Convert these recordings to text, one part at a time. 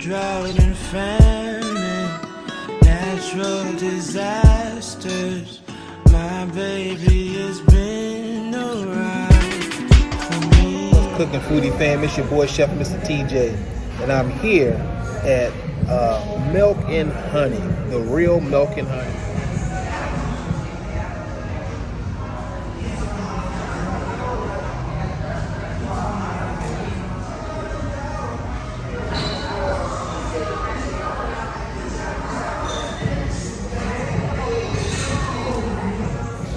drought and famine, natural disasters. My baby has been alright for me. What's cooking, foodie fam? It's your boy Chef Mr. TJ, and I'm here at Milk and Honey, the real Milk and Honey.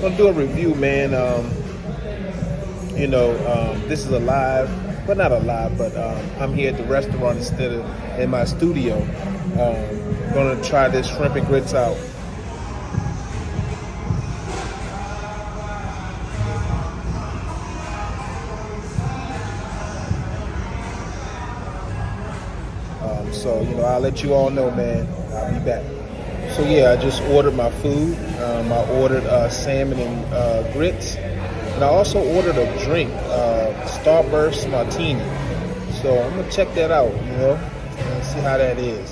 I'm gonna do a review, man. This is a live, but not a live, but I'm here at the restaurant instead of in my studio. Gonna try this shrimp and grits out. I'll let you all know, man. I'll be back. So yeah, I just ordered my food. I ordered salmon and grits, and I also ordered a drink, Starburst Martini. So I'm gonna check that out, and see how that is.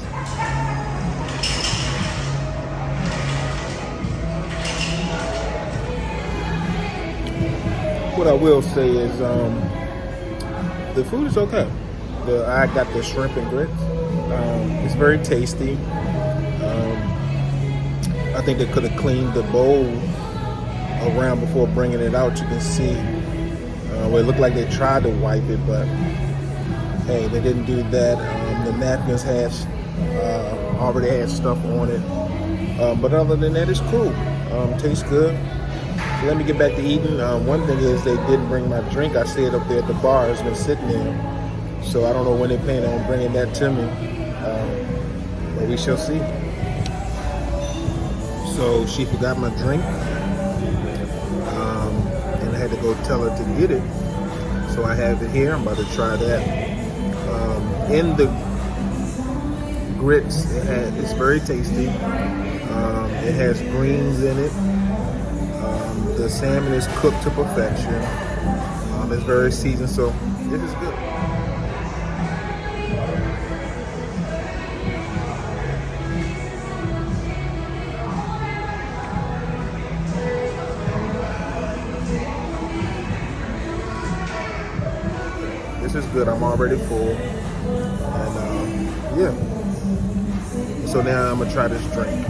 What I will say is, the food is okay. I got the shrimp and grits. It's very tasty. I think they could have cleaned the bowl around before bringing it out. You can see where it looked like they tried to wipe it, but hey, they didn't do that. The napkins already had stuff on it, but other than that, it's cool. Tastes good. So let me get back to eating. One thing is they didn't bring my drink. I see it up there at the bar. It's been sitting there, so I don't know when they plan on bringing that to me, but we shall see. So she forgot my drink, and I had to go tell her to get it. So I have it here. I'm about to try that. In the grits, it's very tasty. It has greens in it. The salmon is cooked to perfection. It's very seasoned, so it is good. This is good. I'm already full, and yeah. So now I'm gonna try this drink.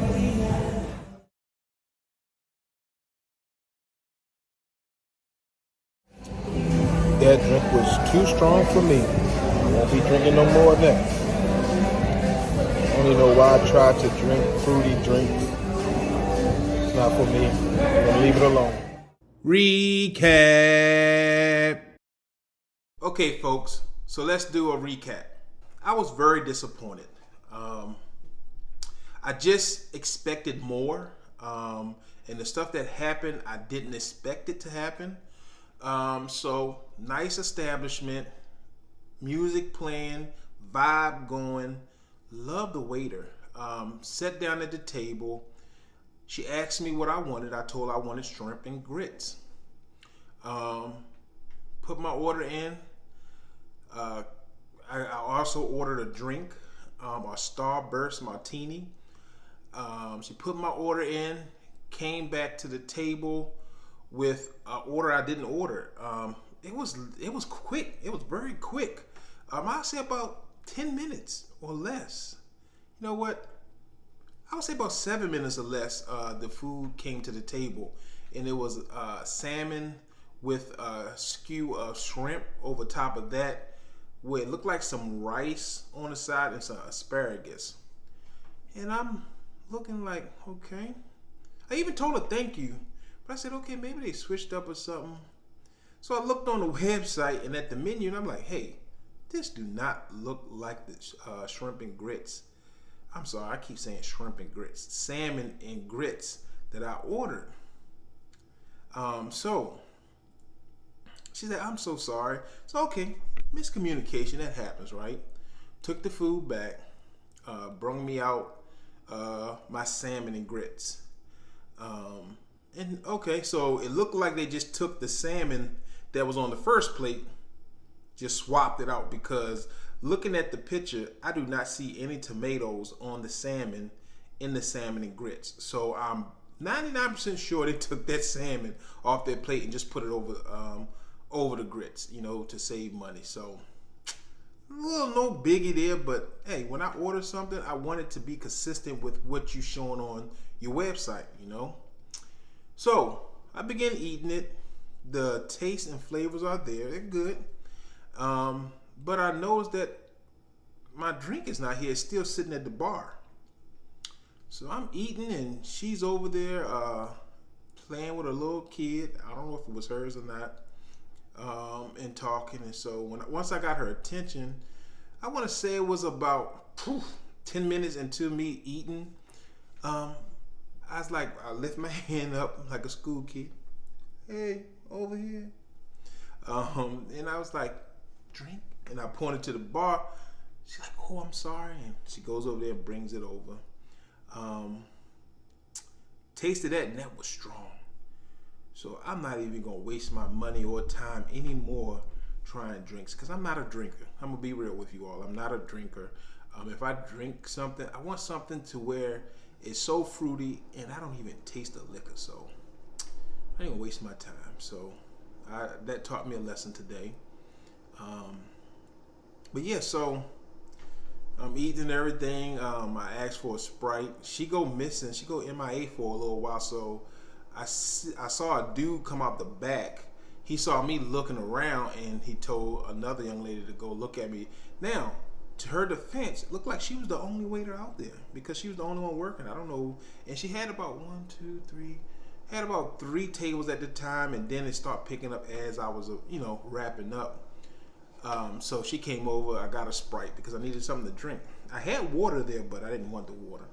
That drink was too strong for me. I won't be drinking no more of that. I don't even know why I tried to drink fruity drinks. It's not for me. I'm gonna leave it alone. Recap. Okay, folks, so let's do a recap. I was very disappointed. I just expected more, and the stuff that happened, I didn't expect it to happen. So nice establishment, music playing, vibe going. Love the waiter. Sat down at the table. She asked me what I wanted. I told her I wanted shrimp and grits. Put my order in. I also ordered a drink, a Starburst Martini. She put my order in, came back to the table with an order I didn't order. It was quick. It was very quick. I'd say about 10 minutes or less. You know what? I would say about 7 minutes or less. The food came to the table, and it was salmon with a skew of shrimp over top of that, where it looked like some rice on the side and some asparagus. And I'm looking like, okay. I even told her thank you. But I said, okay, maybe they switched up or something. So I looked on the website and at the menu, and I'm like, hey, this do not look like the shrimp and grits. I'm sorry, I keep saying shrimp and grits. Salmon and grits that I ordered. So she said, I'm so sorry. So, okay, miscommunication, that happens, right? Took the food back, brung me out my salmon and grits. And okay, so it looked like they just took the salmon that was on the first plate, just swapped it out because Looking at the picture, I do not see any tomatoes on the salmon, in the salmon and grits. So I'm 99% sure they took that salmon off their plate and just put it over the grits, to save money. So well, no biggie there, but hey, when I order something, I want it to be consistent with what you're showing on your website. So I began eating it. The taste and flavors are there; they're good. But I noticed that my drink is not here; it's still sitting at the bar. So I'm eating, and she's over there playing with a little kid. I don't know if it was hers or not. And talking, and so once I got her attention, I want to say it was about 10 minutes into me eating. I was like, I lift my hand up like a school kid. Hey, over here. And I was like, drink, and I pointed to the bar. She's like, oh, I'm sorry, and she goes over there and brings it over. Tasted that, and that was strong. So I'm not even going to waste my money or time anymore trying drinks, because I'm not a drinker. I'm going to be real with you all. I'm not a drinker. If I drink something, I want something to where it's so fruity and I don't even taste the liquor. So I ain't going to waste my time. So that taught me a lesson today. But yeah, so I'm eating and everything. I asked for a Sprite. She go missing. She go MIA for a little while. So I saw a dude come out the back. He saw me looking around, and he told another young lady to go look at me. Now, to her defense, it looked like she was the only waiter out there, because she was the only one working. I don't know. And she had about about 3 tables at the time, and then it started picking up as I was, wrapping up. So she came over. I got a Sprite because I needed something to drink. I had water there, but I didn't want the water.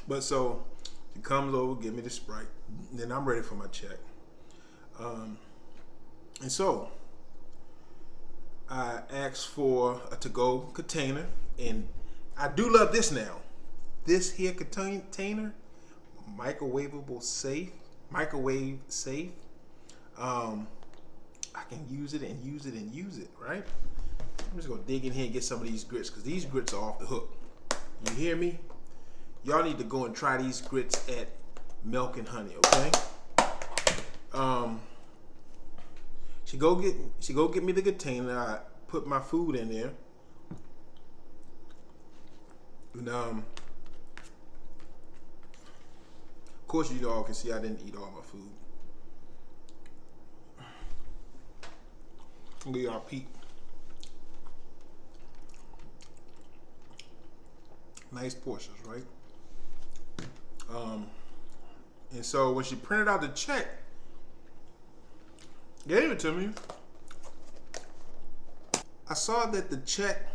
But so she comes over, give me the Sprite, and then I'm ready for my check. And so I asked for a to-go container, and I do love this now. This here container, microwave safe. I can use it and use it and use it, right? I'm just gonna dig in here and get some of these grits, because these grits are off the hook. You hear me? Y'all need to go and try these grits at Milk and Honey, okay? She go get me the container. I put my food in there. And of course, you all can see I didn't eat all my food. Look at y'all peep. Nice portions, right? And so when she printed out the check, gave it to me, I saw that the check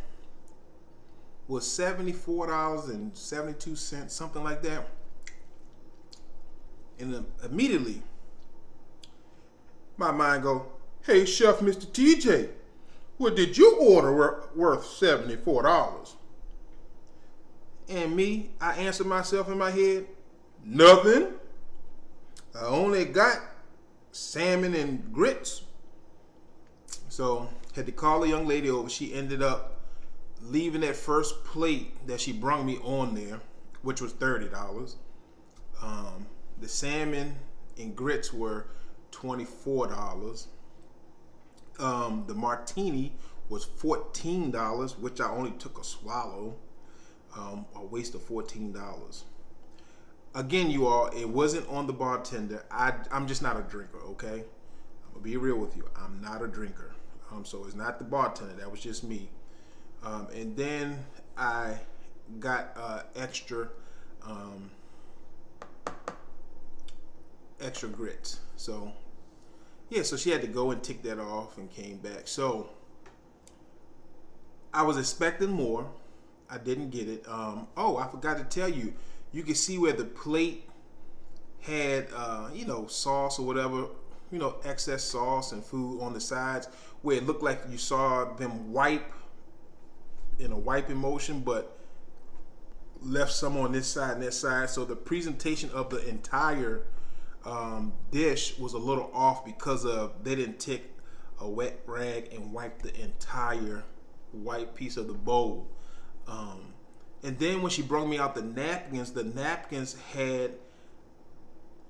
was $74.72, something like that. And immediately, my mind go, hey, Chef Mr. TJ, what did you order worth $74? And me, I answered myself in my head, nothing. I only got salmon and grits. So had to call a young lady over. She ended up leaving that first plate that she brung me on there, which was $30. The salmon and grits were $24. The martini was $14, which I only took a swallow. A waste of $14. Again, you all, it wasn't on the bartender. I'm just not a drinker, okay? I'm gonna be real with you. I'm not a drinker. So it's not the bartender. That was just me. And then I got extra grits. So yeah, so she had to go and tick that off and came back. So I was expecting more. I didn't get it. Oh, I forgot to tell you. You can see where the plate had, sauce or whatever, excess sauce and food on the sides, where it looked like you saw them wipe in a wiping motion, but left some on this side and that side. So the presentation of the entire dish was a little off because of they didn't tick a wet rag and wipe the entire white piece of the bowl. And then when she brought me out the napkins had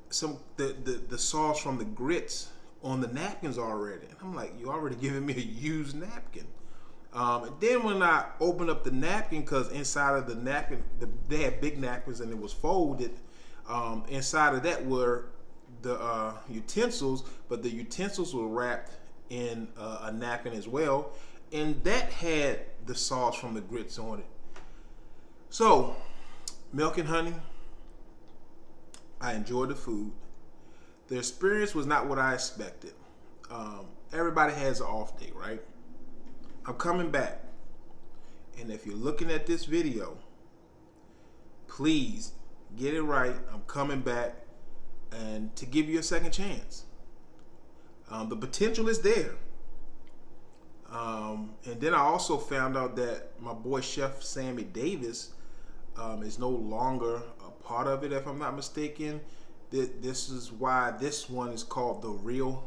the sauce from the grits on the napkins already. And I'm like, you already giving me a used napkin. And then when I opened up the napkin, because inside of the napkin, they had big napkins and it was folded. Inside of that were the utensils, but the utensils were wrapped in a napkin as well. And that had the sauce from the grits on it. So, Milk and Honey, I enjoyed the food. The experience was not what I expected. Everybody has an off day, right? I'm coming back. And if you're looking at this video, please get it right. I'm coming back and to give you a second chance. The potential is there. And then I also found out that my boy Chef Sammy Davis is no longer a part of it, if I'm not mistaken. This is why this one is called The Real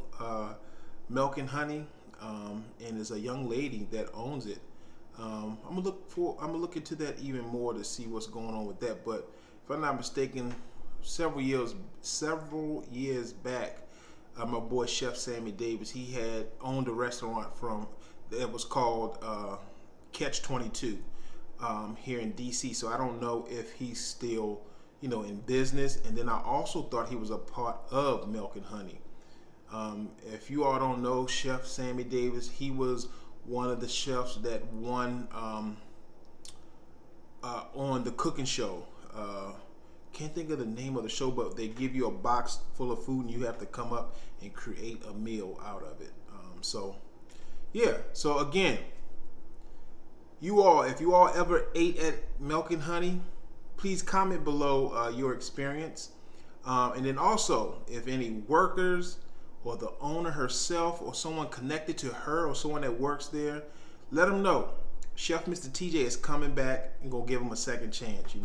Milk and Honey, and there's a young lady that owns it. I'm gonna look into that even more to see what's going on with that. But if I'm not mistaken, several years back, my boy Chef Sammy Davis, he had owned a restaurant that was called Catch 22 here in DC. So I don't know if he's still in business. And then I also thought he was a part of Milk and Honey. If you all don't know Chef Sammy Davis, he was one of the chefs that won on the cooking show. Can't think of the name of the show, but they give you a box full of food and you have to come up and create a meal out of it. So again, if you all ever ate at Milk and Honey, please comment below your experience. And then also, if any workers or the owner herself or someone connected to her or someone that works there, let them know Chef Mr. TJ is coming back and gonna give them a second chance.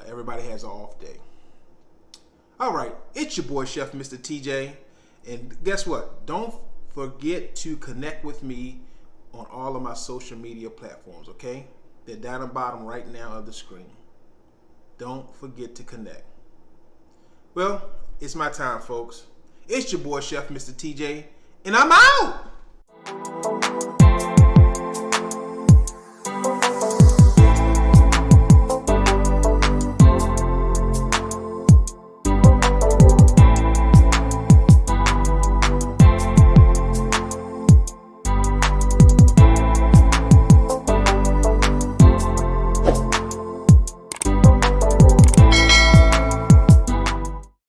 Everybody has an off day. All right, it's your boy Chef Mr. TJ, and guess what? Don't forget to connect with me on all of my social media platforms, okay? They're down the bottom right now of the screen. Don't forget to connect. Well, it's my time, folks. It's your boy Chef Mr. TJ, and I'm out!